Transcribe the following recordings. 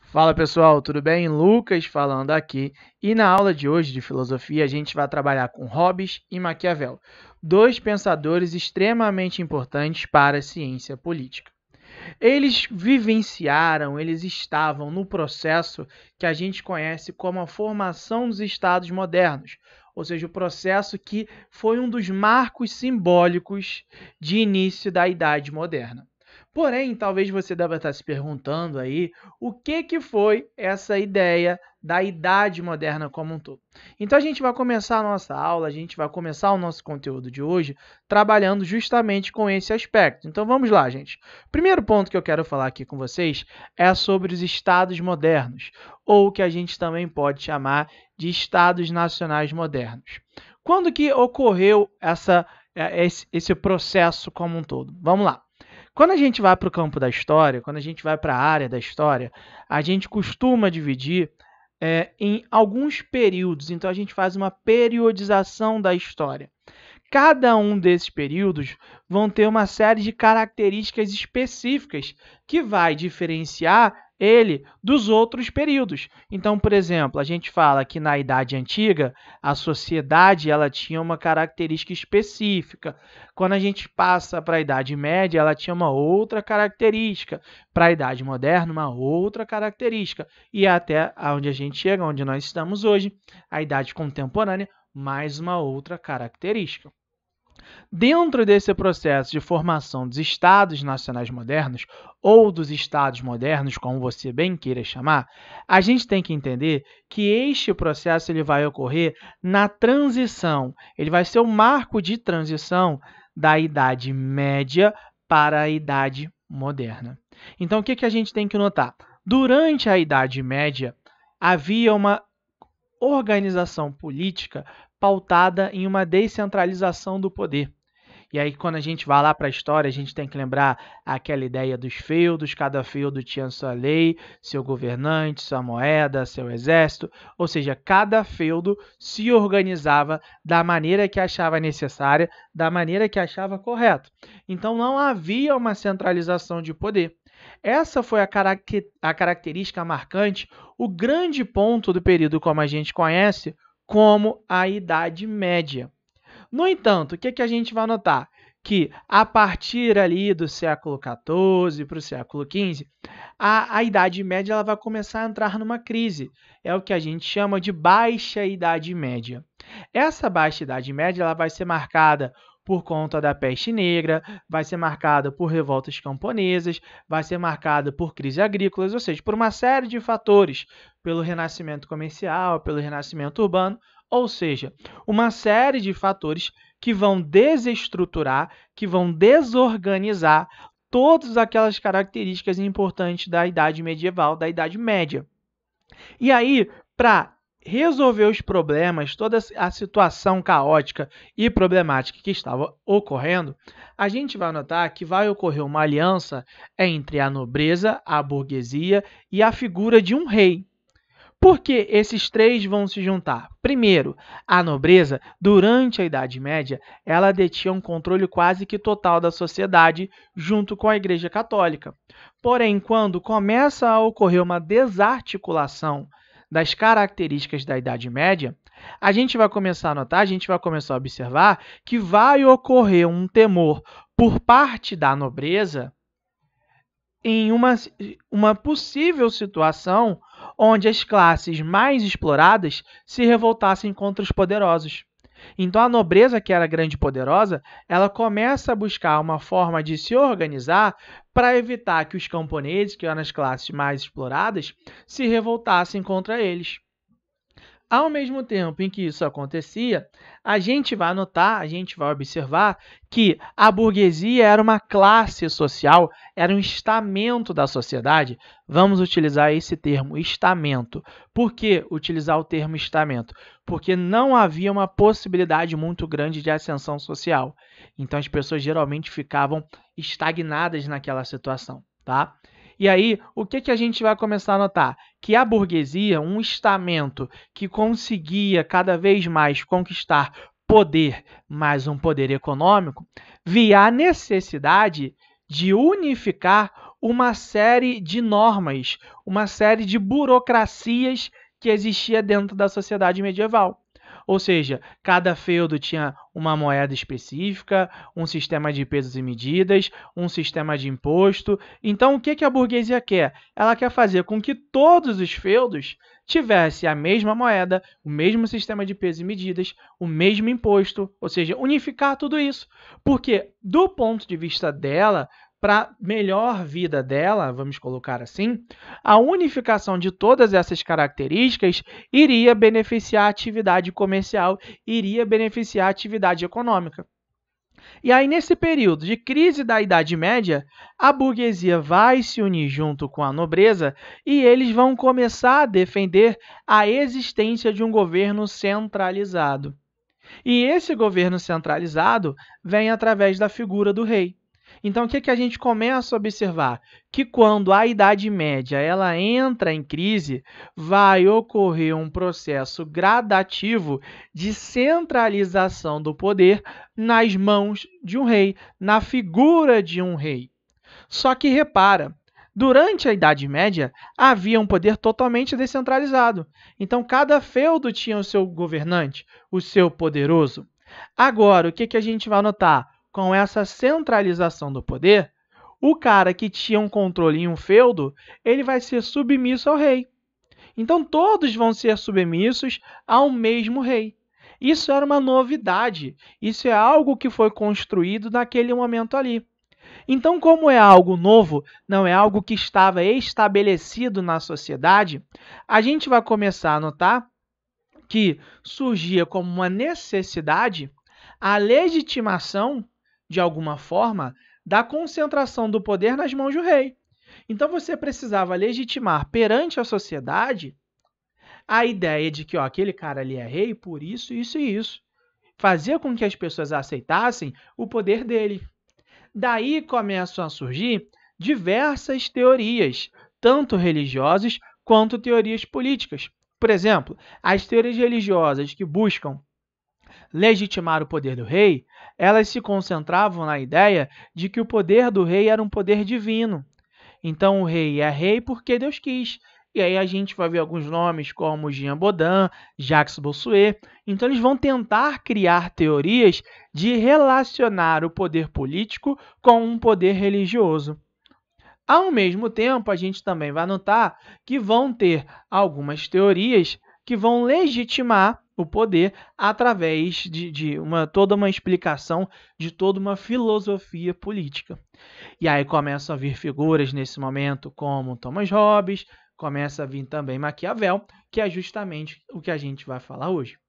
Fala pessoal, tudo bem? Lucas falando aqui. E na aula de hoje de filosofia a gente vai trabalhar com Hobbes e Maquiavel, dois pensadores extremamente importantes para a ciência política. Eles vivenciaram, eles estavam no processo que a gente conhece como a formação dos estados modernos, ou seja, o processo que foi um dos marcos simbólicos de início da Idade Moderna. Porém, talvez você deva estar se perguntando aí o que foi essa ideia da Idade Moderna como um todo. Então a gente vai começar a nossa aula, a gente vai começar o nosso conteúdo de hoje trabalhando justamente com esse aspecto. Então vamos lá, gente. Primeiro ponto que eu quero falar aqui com vocês é sobre os estados modernos, ou o que a gente também pode chamar de estados nacionais modernos. Quando que ocorreu esse processo como um todo? Vamos lá. Quando a gente vai para o campo da história, quando a gente vai para a área da história, a gente costuma dividir em alguns períodos. Então, a gente faz uma periodização da história. Cada um desses períodos vão ter uma série de características específicas que vai diferenciar ele dos outros períodos. Então, por exemplo, a gente fala que na Idade Antiga a sociedade ela tinha uma característica específica. Quando a gente passa para a Idade Média, ela tinha uma outra característica. Para a Idade Moderna, uma outra característica. E até onde a gente chega, onde nós estamos hoje, a Idade Contemporânea, mais uma outra característica. Dentro desse processo de formação dos Estados Nacionais Modernos, ou dos Estados Modernos, como você bem queira chamar, a gente tem que entender que este processo ele vai ocorrer na transição, ele vai ser o marco de transição da Idade Média para a Idade Moderna. Então, o que a gente tem que notar? Durante a Idade Média, havia uma organização política pautada em uma descentralização do poder. E aí, quando a gente vai lá para a história, a gente tem que lembrar aquela ideia dos feudos, cada feudo tinha sua lei, seu governante, sua moeda, seu exército, ou seja, cada feudo se organizava da maneira que achava necessária, da maneira que achava correta. Então, não havia uma centralização de poder. Essa foi a característica marcante, o grande ponto do período como a gente conhece como a Idade Média. No entanto, o que a gente vai notar? Que a partir ali do século XIV para o século XV, a Idade Média ela vai começar a entrar numa crise. É o que a gente chama de Baixa Idade Média. Essa Baixa Idade Média ela vai ser marcada por conta da peste negra, vai ser marcada por revoltas camponesas, vai ser marcada por crises agrícolas, ou seja, por uma série de fatores, pelo renascimento comercial, pelo renascimento urbano, ou seja, uma série de fatores que vão desestruturar, que vão desorganizar todas aquelas características importantes da Idade Medieval, da Idade Média. E aí, para resolver os problemas, toda a situação caótica e problemática que estava ocorrendo, a gente vai notar que vai ocorrer uma aliança entre a nobreza, a burguesia e a figura de um rei. Por que esses três vão se juntar? Primeiro, a nobreza, durante a Idade Média, ela detinha um controle quase que total da sociedade junto com a Igreja Católica. Porém, quando começa a ocorrer uma desarticulação das características da Idade Média, a gente vai começar a notar, a gente vai começar a observar que vai ocorrer um temor por parte da nobreza em uma possível situação onde as classes mais exploradas se revoltassem contra os poderosos. Então, a nobreza, que era grande e poderosa, ela começa a buscar uma forma de se organizar para evitar que os camponeses, que eram as classes mais exploradas, se revoltassem contra eles. Ao mesmo tempo em que isso acontecia, a gente vai notar, a gente vai observar que a burguesia era uma classe social, era um estamento da sociedade. Vamos utilizar esse termo, estamento. Por que utilizar o termo estamento? Porque não havia uma possibilidade muito grande de ascensão social. Então, as pessoas geralmente ficavam estagnadas naquela situação, tá? E aí, o que a gente vai começar a notar? Que a burguesia, um estamento que conseguia cada vez mais conquistar poder, mais um poder econômico, via a necessidade de unificar uma série de normas, uma série de burocracias que existia dentro da sociedade medieval. Ou seja, cada feudo tinha uma moeda específica, um sistema de pesos e medidas, um sistema de imposto. Então, o que a burguesia quer? Ela quer fazer com que todos os feudos tivessem a mesma moeda, o mesmo sistema de pesos e medidas, o mesmo imposto, ou seja, unificar tudo isso. Porque, do ponto de vista dela, para melhor vida dela, vamos colocar assim, a unificação de todas essas características iria beneficiar a atividade comercial, iria beneficiar a atividade econômica. E aí, nesse período de crise da Idade Média, a burguesia vai se unir junto com a nobreza e eles vão começar a defender a existência de um governo centralizado. E esse governo centralizado vem através da figura do rei. Então, o que a gente começa a observar? Que quando a Idade Média ela entra em crise, vai ocorrer um processo gradativo de centralização do poder nas mãos de um rei, na figura de um rei. Só que repara, durante a Idade Média havia um poder totalmente descentralizado. Então, cada feudo tinha o seu governante, o seu poderoso. Agora, o que a gente vai notar? Com essa centralização do poder, o cara que tinha um controle em um feudo, ele vai ser submisso ao rei. Então, todos vão ser submissos ao mesmo rei. Isso era uma novidade. Isso é algo que foi construído naquele momento ali. Então, como é algo novo, não é algo que estava estabelecido na sociedade, a gente vai começar a notar que surgia como uma necessidade a legitimação, de alguma forma, da concentração do poder nas mãos do rei. Então, você precisava legitimar perante a sociedade a ideia de que aquele cara ali é rei por isso, isso e isso. Fazia com que as pessoas aceitassem o poder dele. Daí começam a surgir diversas teorias, tanto religiosas quanto teorias políticas. Por exemplo, as teorias religiosas que buscam legitimar o poder do rei, elas se concentravam na ideia de que o poder do rei era um poder divino. Então, o rei é rei porque Deus quis. E aí a gente vai ver alguns nomes como Jean Bodin, Jacques Bossuet. Então, eles vão tentar criar teorias de relacionar o poder político com um poder religioso. Ao mesmo tempo, a gente também vai notar que vão ter algumas teorias que vão legitimar o poder através de toda uma explicação de toda uma filosofia política. E aí começam a vir figuras nesse momento como Thomas Hobbes, começa a vir também Maquiavel, que é justamente o que a gente vai falar hoje.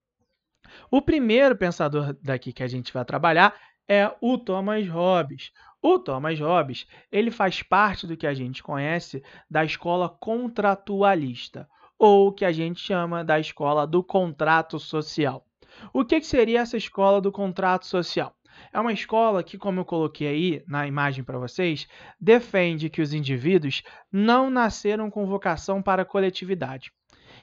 O primeiro pensador daqui que a gente vai trabalhar é o Thomas Hobbes. O Thomas Hobbes, ele faz parte do que a gente conhece da escola contratualista, ou que a gente chama da escola do contrato social. O que seria essa escola do contrato social? É uma escola que, como eu coloquei aí na imagem para vocês, defende que os indivíduos não nasceram com vocação para a coletividade.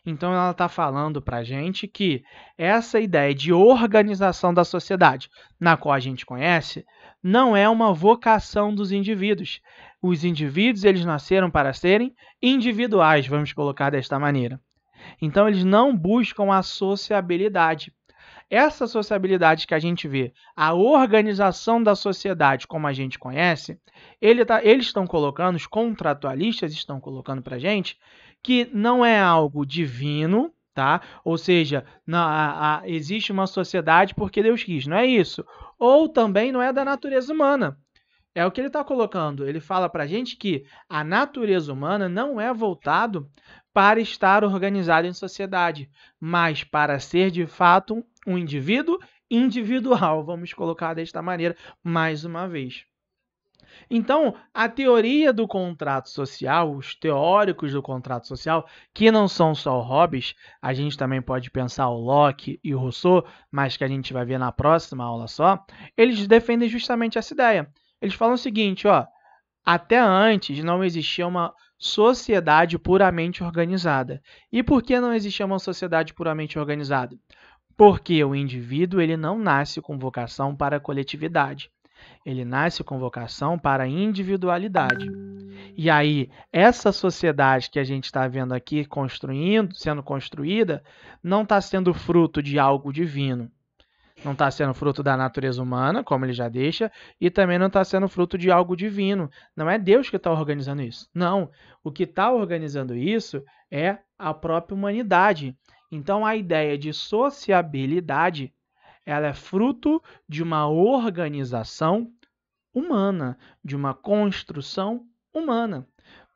Então, ela está falando para a gente que essa ideia de organização da sociedade, na qual a gente conhece, não é uma vocação dos indivíduos. Os indivíduos eles nasceram para serem individuais, vamos colocar desta maneira. Então, eles não buscam a sociabilidade. Essa sociabilidade que a gente vê, a organização da sociedade como a gente conhece, eles estão colocando, os contratualistas estão colocando para a gente, que não é algo divino, tá? Ou seja, existe uma sociedade porque Deus quis, não é isso. Ou também não é da natureza humana. É o que ele está colocando. Ele fala para a gente que a natureza humana não é voltado para estar organizado em sociedade, mas para ser, de fato, um indivíduo individual. Vamos colocar desta maneira mais uma vez. Então, a teoria do contrato social, os teóricos do contrato social, que não são só o Hobbes, a gente também pode pensar o Locke e o Rousseau, mas que a gente vai ver na próxima aula só, eles defendem justamente essa ideia. Eles falam o seguinte, até antes não existia uma sociedade puramente organizada. E por que não existia uma sociedade puramente organizada? Porque o indivíduo ele não nasce com vocação para a coletividade. Ele nasce com vocação para a individualidade. E aí, essa sociedade que a gente está vendo aqui sendo construída, não está sendo fruto de algo divino. Não está sendo fruto da natureza humana, como ele já deixa, e também não está sendo fruto de algo divino. Não é Deus que está organizando isso. Não. O que está organizando isso é a própria humanidade. Então, a ideia de sociabilidade, ela é fruto de uma organização humana, de uma construção humana.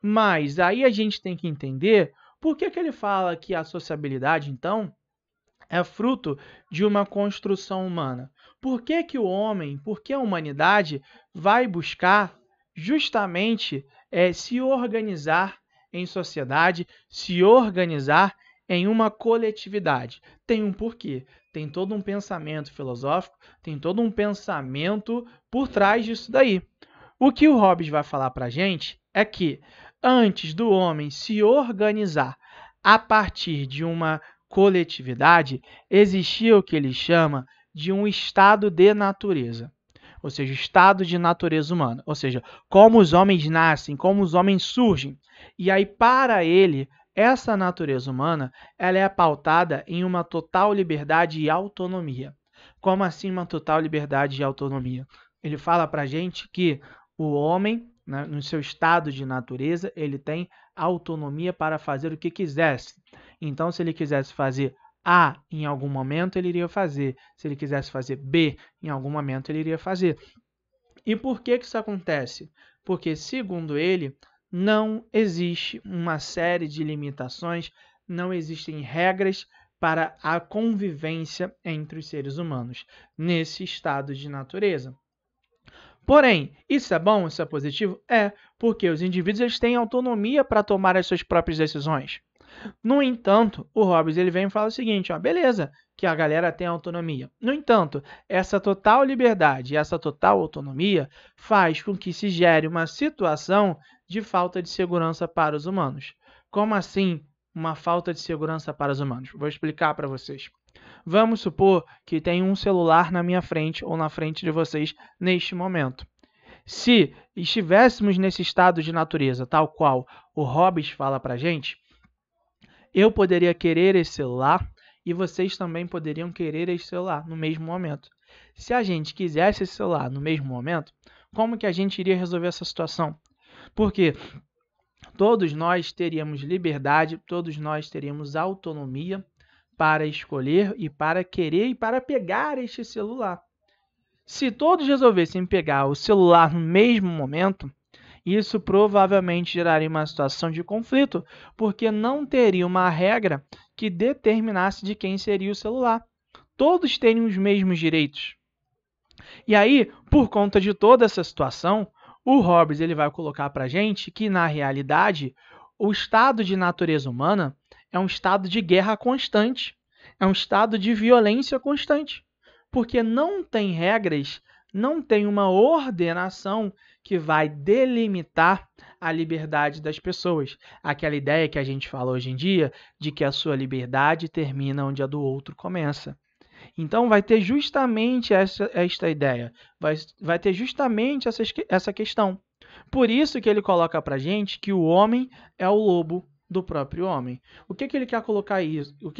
Mas aí a gente tem que entender por que ele fala que a sociabilidade, então, é fruto de uma construção humana. Por que o homem, por que a humanidade vai buscar justamente se organizar em sociedade, se organizar em uma coletividade? Tem um porquê, tem todo um pensamento filosófico, tem todo um pensamento por trás disso daí. O que o Hobbes vai falar para a gente é que antes do homem se organizar a partir de uma coletividade, existia o que ele chama de um estado de natureza, ou seja, o estado de natureza humana, ou seja, como os homens nascem, como os homens surgem. E aí, para ele, essa natureza humana ela é pautada em uma total liberdade e autonomia. Como assim uma total liberdade e autonomia? Ele fala para a gente que o homem, né, no seu estado de natureza, ele tem autonomia para fazer o que quisesse. Então, se ele quisesse fazer A em algum momento, ele iria fazer. Se ele quisesse fazer B em algum momento, ele iria fazer. E por que isso acontece? Porque, segundo ele, não existe uma série de limitações, não existem regras para a convivência entre os seres humanos nesse estado de natureza. Porém, isso é bom? Isso é positivo? É, porque os indivíduos eles têm autonomia para tomar as suas próprias decisões. No entanto, o Hobbes ele vem e fala o seguinte, ó, beleza, que a galera tem autonomia. No entanto, essa total liberdade e essa total autonomia faz com que se gere uma situação de falta de segurança para os humanos. Como assim uma falta de segurança para os humanos? Vou explicar para vocês. Vamos supor que tem um celular na minha frente ou na frente de vocês neste momento. Se estivéssemos nesse estado de natureza, tal qual o Hobbes fala para a gente, eu poderia querer esse celular e vocês também poderiam querer esse celular no mesmo momento. Se a gente quisesse esse celular no mesmo momento, como que a gente iria resolver essa situação? Porque todos nós teríamos liberdade, todos nós teríamos autonomia para escolher e para querer e para pegar este celular. Se todos resolvessem pegar o celular no mesmo momento, isso provavelmente geraria uma situação de conflito, porque não teria uma regra que determinasse de quem seria o celular. Todos teriam os mesmos direitos. E aí, por conta de toda essa situação, o Hobbes ele vai colocar para a gente que, na realidade, o estado de natureza humana é um estado de guerra constante, é um estado de violência constante, porque não tem regras, não tem uma ordenação que vai delimitar a liberdade das pessoas. Aquela ideia que a gente fala hoje em dia de que a sua liberdade termina onde a do outro começa. Então, vai ter justamente esta ideia, vai ter justamente essa questão. Por isso que ele coloca para a gente que o homem é o lobo do próprio homem. O que ele quer colocar isso? O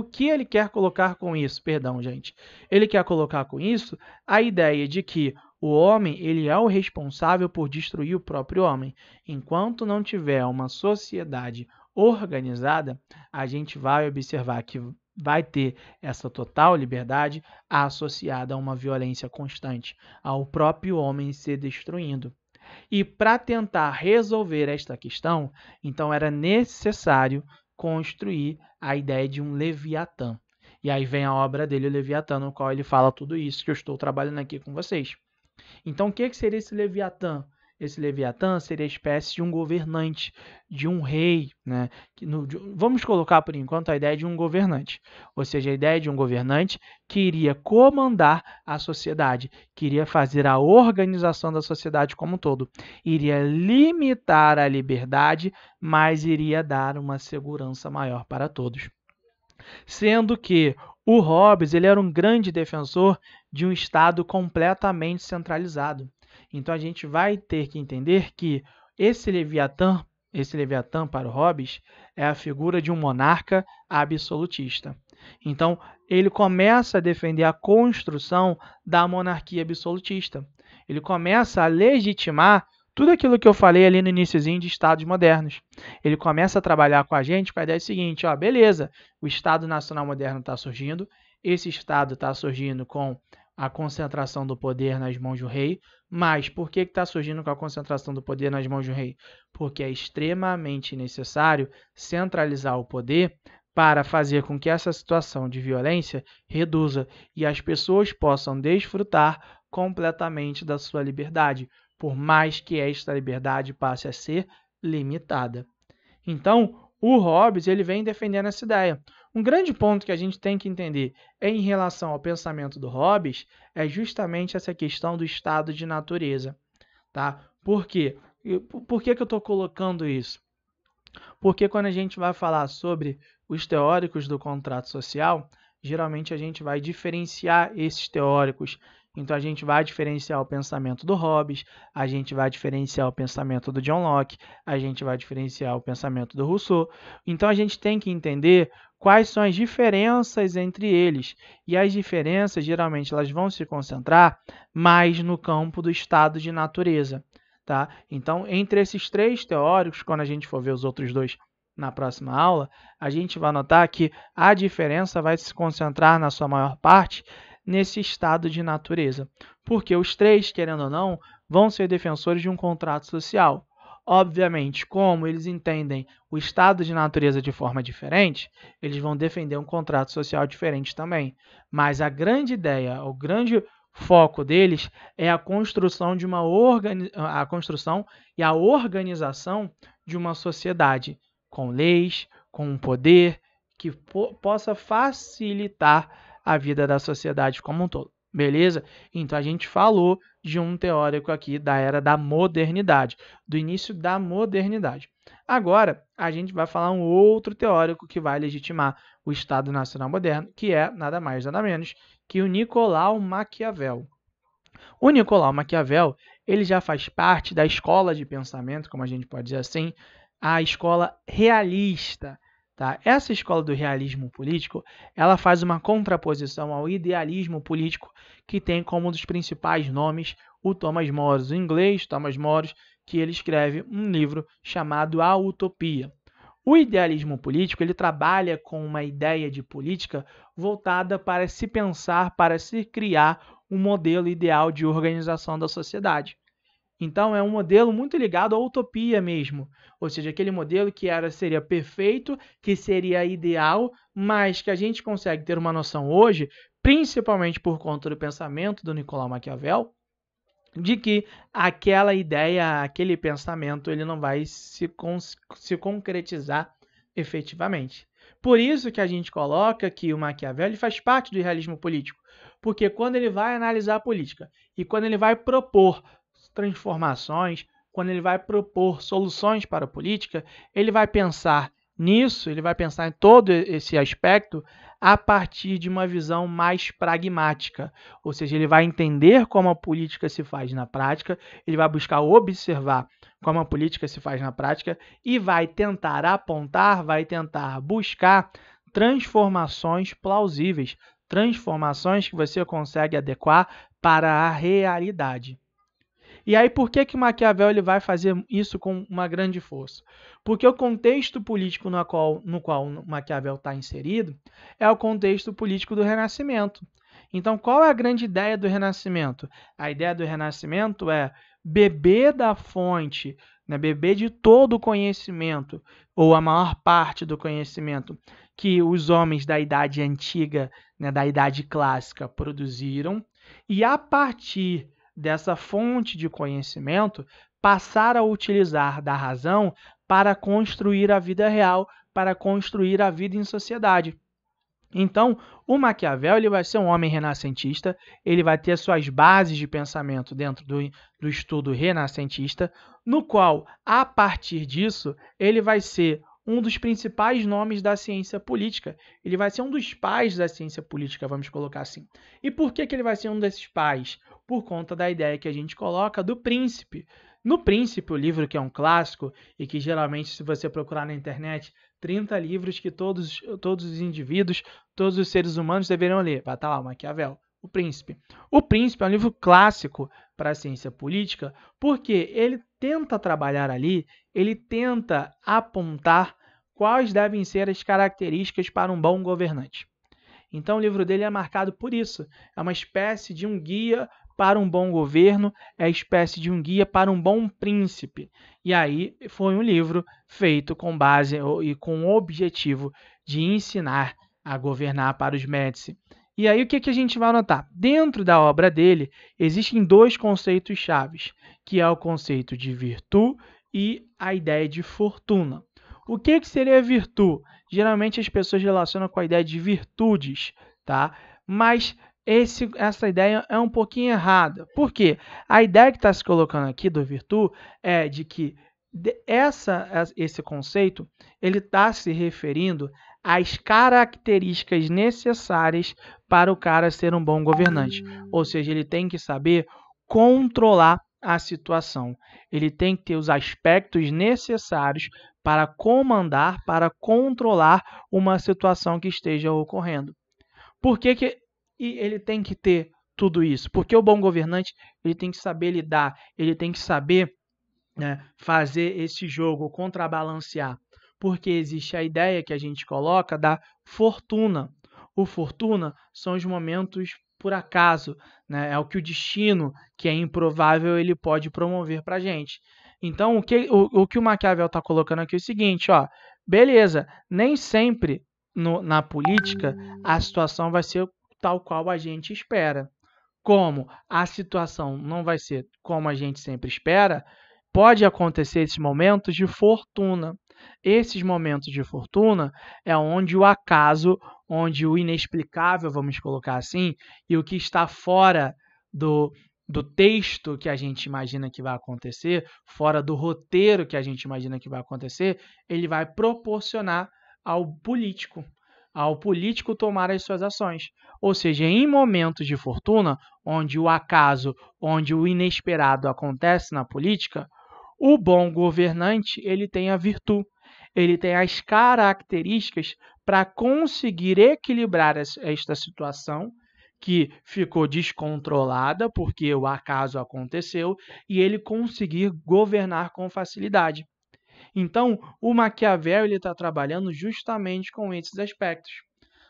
que ele quer colocar com isso? Perdão, gente. Ele quer colocar com isso a ideia de que o homem ele é o responsável por destruir o próprio homem. Enquanto não tiver uma sociedade organizada, a gente vai observar que vai ter essa total liberdade associada a uma violência constante, ao próprio homem se destruindo. E para tentar resolver esta questão, então era necessário construir a ideia de um Leviatã. E aí vem a obra dele, o Leviatã, no qual ele fala tudo isso que eu estou trabalhando aqui com vocês. Então, o que seria esse Leviatã? Esse Leviatã seria a espécie de um governante, de um rei, né? Vamos colocar, por enquanto, a ideia de um governante. Ou seja, a ideia de um governante que iria comandar a sociedade, que iria fazer a organização da sociedade como um todo. Iria limitar a liberdade, mas iria dar uma segurança maior para todos. sendo que o Hobbes ele era um grande defensor de um Estado completamente centralizado. Então a gente vai ter que entender que esse Leviatã para o Hobbes é a figura de um monarca absolutista. Então ele começa a defender a construção da monarquia absolutista. Ele começa a legitimar tudo aquilo que eu falei ali no iniciozinho de estados modernos. Ele começa a trabalhar com a gente com a ideia seguinte, ó, beleza, o Estado Nacional Moderno está surgindo, esse Estado está surgindo com a concentração do poder nas mãos do rei, mas por que está surgindo com a concentração do poder nas mãos do rei? Porque é extremamente necessário centralizar o poder para fazer com que essa situação de violência reduza e as pessoas possam desfrutar completamente da sua liberdade, por mais que esta liberdade passe a ser limitada. Então, o Hobbes ele vem defendendo essa ideia. Um grande ponto que a gente tem que entender em relação ao pensamento do Hobbes é justamente essa questão do estado de natureza. Tá? Por quê? Por que eu estou colocando isso? Porque quando a gente vai falar sobre os teóricos do contrato social, geralmente a gente vai diferenciar esses teóricos. Então, a gente vai diferenciar o pensamento do Hobbes, a gente vai diferenciar o pensamento do John Locke, a gente vai diferenciar o pensamento do Rousseau. Então, a gente tem que entender quais são as diferenças entre eles. E as diferenças, geralmente, elas vão se concentrar mais no campo do estado de natureza. Tá? Então, entre esses três teóricos, quando a gente for ver os outros dois na próxima aula, a gente vai notar que a diferença vai se concentrar, na sua maior parte, nesse estado de natureza. Porque os três, querendo ou não, vão ser defensores de um contrato social. Obviamente, como eles entendem o estado de natureza de forma diferente, eles vão defender um contrato social diferente também. Mas a grande ideia, o grande foco deles é a construção de a construção e a organização de uma sociedade com leis, com um poder que possa facilitar a vida da sociedade como um todo. Beleza? Então a gente falou de um teórico aqui da era da modernidade, do início da modernidade. Agora a gente vai falar um outro teórico que vai legitimar o Estado Nacional Moderno, que é nada mais nada menos que o Nicolau Maquiavel. O Nicolau Maquiavel ele já faz parte da escola de pensamento, como a gente pode dizer assim, a escola realista. Tá? Essa escola do realismo político ela faz uma contraposição ao idealismo político que tem como um dos principais nomes o Thomas More, o inglês Thomas More, que ele escreve um livro chamado A Utopia. O idealismo político ele trabalha com uma ideia de política voltada para se pensar, para se criar um modelo ideal de organização da sociedade. Então, é um modelo muito ligado à utopia mesmo, ou seja, aquele modelo que seria perfeito, que seria ideal, mas que a gente consegue ter uma noção hoje, principalmente por conta do pensamento do Nicolau Maquiavel, de que aquela ideia, aquele pensamento, ele não vai se concretizar efetivamente. Por isso que a gente coloca que o Maquiavel ele faz parte do realismo político, porque quando ele vai analisar a política e quando ele vai propor transformações, quando ele vai propor soluções para a política, ele vai pensar nisso, ele vai pensar em todo esse aspecto a partir de uma visão mais pragmática, ou seja, ele vai entender como a política se faz na prática, ele vai buscar observar como a política se faz na prática e vai tentar apontar, vai tentar buscar transformações plausíveis, transformações que você consegue adequar para a realidade. E aí, por que Maquiavel ele vai fazer isso com uma grande força? Porque o contexto político no qual Maquiavel está inserido é o contexto político do Renascimento. Então, qual é a grande ideia do Renascimento? A ideia do Renascimento é beber da fonte, né, beber de todo o conhecimento, ou a maior parte do conhecimento que os homens da Idade Antiga, né, da Idade Clássica, produziram, e a partir dessa fonte de conhecimento, passar a utilizar da razão para construir a vida real, para construir a vida em sociedade. Então, o Maquiavel ele vai ser um homem renascentista, ele vai ter suas bases de pensamento dentro do estudo renascentista, no qual, a partir disso, ele vai ser um dos principais nomes da ciência política. Ele vai ser um dos pais da ciência política, vamos colocar assim. E por que ele vai ser um desses pais? Por conta da ideia que a gente coloca do Príncipe. No Príncipe, o livro que é um clássico e que geralmente, se você procurar na internet, 30 livros que todos os indivíduos, todos os seres humanos deveriam ler. Vai estar lá, Maquiavel, O Príncipe. O Príncipe é um livro clássico para a ciência política porque ele tenta trabalhar ali, ele tenta apontar quais devem ser as características para um bom governante. Então, o livro dele é marcado por isso. É uma espécie de um guia para um bom governo, é a espécie de um guia para um bom príncipe. E aí foi um livro feito com base e com o objetivo de ensinar a governar para os Médici. E aí o que a gente vai notar? Dentro da obra dele, existem dois conceitos chaves, que é o conceito de virtude e a ideia de fortuna. O que seria virtude? Geralmente as pessoas relacionam com a ideia de virtudes, tá? Mas essa ideia é um pouquinho errada. Por quê? A ideia que está se colocando aqui do virtude é de que esse conceito ele está se referindo às características necessárias para o cara ser um bom governante. Ou seja, ele tem que saber controlar a situação. Ele tem que ter os aspectos necessários para comandar, para controlar uma situação que esteja ocorrendo. Por que ele tem que ter tudo isso? Porque o bom governante ele tem que saber lidar, ele tem que saber fazer esse jogo, contrabalancear. Porque existe a ideia que a gente coloca da fortuna. O fortuna são os momentos por acaso, né? É o que o destino, que é improvável, ele pode promover para a gente. Então, o que o Maquiavel está colocando aqui é o seguinte, ó, beleza, nem sempre na política a situação vai ser tal qual a gente espera. Como a situação não vai ser como a gente sempre espera, pode acontecer esses momentos de fortuna. Esses momentos de fortuna é onde o acaso, onde o inexplicável, vamos colocar assim, e o que está fora do texto que a gente imagina que vai acontecer, fora do roteiro que a gente imagina que vai acontecer, ele vai proporcionar ao político tomar as suas ações. Ou seja, em momentos de fortuna, onde o acaso, onde o inesperado acontece na política, o bom governante ele tem a virtude, ele tem as características para conseguir equilibrar esta situação que ficou descontrolada porque o acaso aconteceu e ele conseguir governar com facilidade. Então, o Maquiavel está trabalhando justamente com esses aspectos.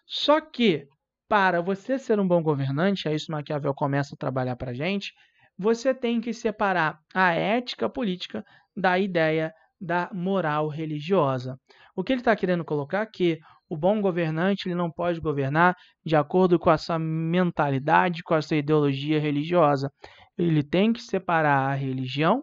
Só que, para você ser um bom governante, é isso que o Maquiavel começa a trabalhar para a gente, você tem que separar a ética política da ideia da moral religiosa. O que ele está querendo colocar é que o bom governante ele não pode governar de acordo com a sua mentalidade, com a sua ideologia religiosa. Ele tem que separar a religião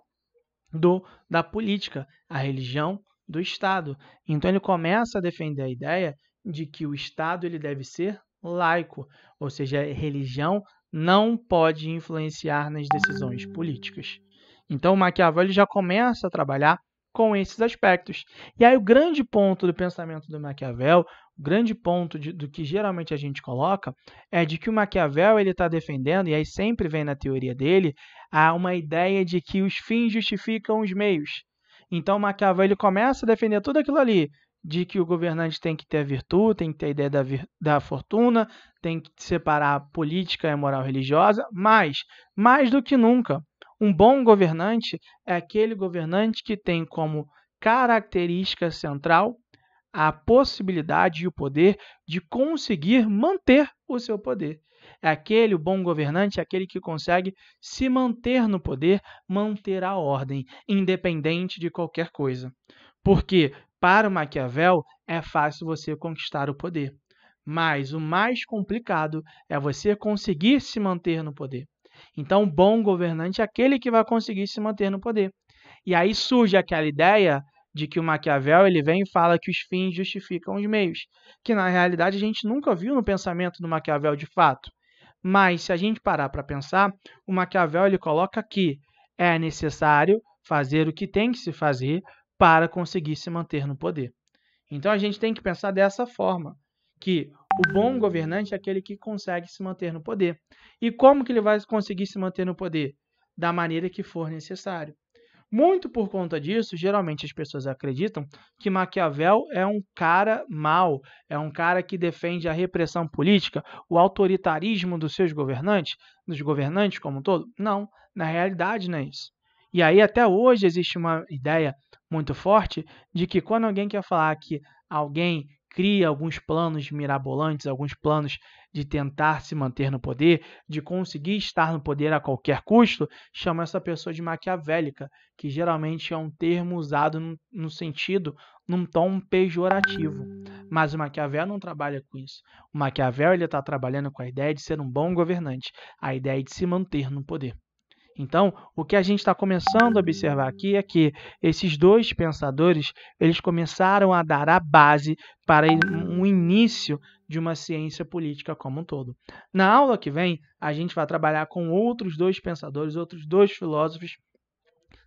da política, a religião do Estado. Então ele começa a defender a ideia de que o Estado ele deve ser laico, ou seja, a religião não pode influenciar nas decisões políticas. Então Maquiavel ele já começa a trabalhar com esses aspectos. E aí o grande ponto do pensamento do Maquiavel, o grande ponto do que geralmente a gente coloca, é de que o Maquiavel ele está defendendo, e aí sempre vem na teoria dele, uma ideia de que os fins justificam os meios. Então Maquiavel ele começa a defender tudo aquilo ali, de que o governante tem que ter a virtude, tem que ter a ideia da fortuna, tem que separar a política e a moral religiosa, mas, mais do que nunca, um bom governante é aquele governante que tem como característica central a possibilidade e o poder de conseguir manter o seu poder. O bom governante é aquele que consegue se manter no poder, manter a ordem, independente de qualquer coisa. Porque, para o Maquiavel, é fácil você conquistar o poder. Mas o mais complicado é você conseguir se manter no poder. Então, o bom governante é aquele que vai conseguir se manter no poder. E aí surge aquela ideia de que o Maquiavel ele vem e fala que os fins justificam os meios, que na realidade a gente nunca viu no pensamento do Maquiavel de fato. Mas se a gente parar para pensar, o Maquiavel ele coloca que é necessário fazer o que tem que se fazer para conseguir se manter no poder. Então a gente tem que pensar dessa forma, que o bom governante é aquele que consegue se manter no poder. E como que ele vai conseguir se manter no poder? Da maneira que for necessário. Muito por conta disso, geralmente as pessoas acreditam que Maquiavel é um cara mau, é um cara que defende a repressão política, o autoritarismo dos governantes como um todo. Não, na realidade não é isso. E aí até hoje existe uma ideia muito forte de que quando alguém quer falar que alguém cria alguns planos mirabolantes, alguns planos de tentar se manter no poder, de conseguir estar no poder a qualquer custo, chama essa pessoa de maquiavélica, que geralmente é um termo usado no sentido, num tom pejorativo. Mas o Maquiavel não trabalha com isso. O Maquiavel está trabalhando com a ideia de ser um bom governante, a ideia de se manter no poder. Então, o que a gente está começando a observar aqui é que esses dois pensadores eles começaram a dar a base para um início de uma ciência política como um todo. Na aula que vem, a gente vai trabalhar com outros dois pensadores, outros dois filósofos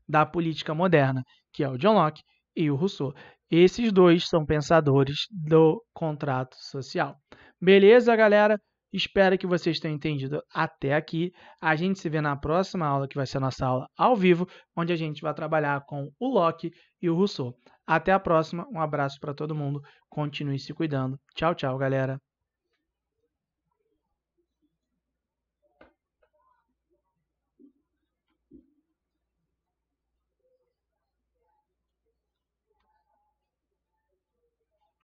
da política moderna, que é o John Locke e o Rousseau. Esses dois são pensadores do contrato social. Beleza, galera? Espero que vocês tenham entendido até aqui. A gente se vê na próxima aula, que vai ser a nossa aula ao vivo, onde a gente vai trabalhar com o Locke e o Rousseau. Até a próxima. Um abraço para todo mundo. Continue se cuidando. Tchau, tchau, galera.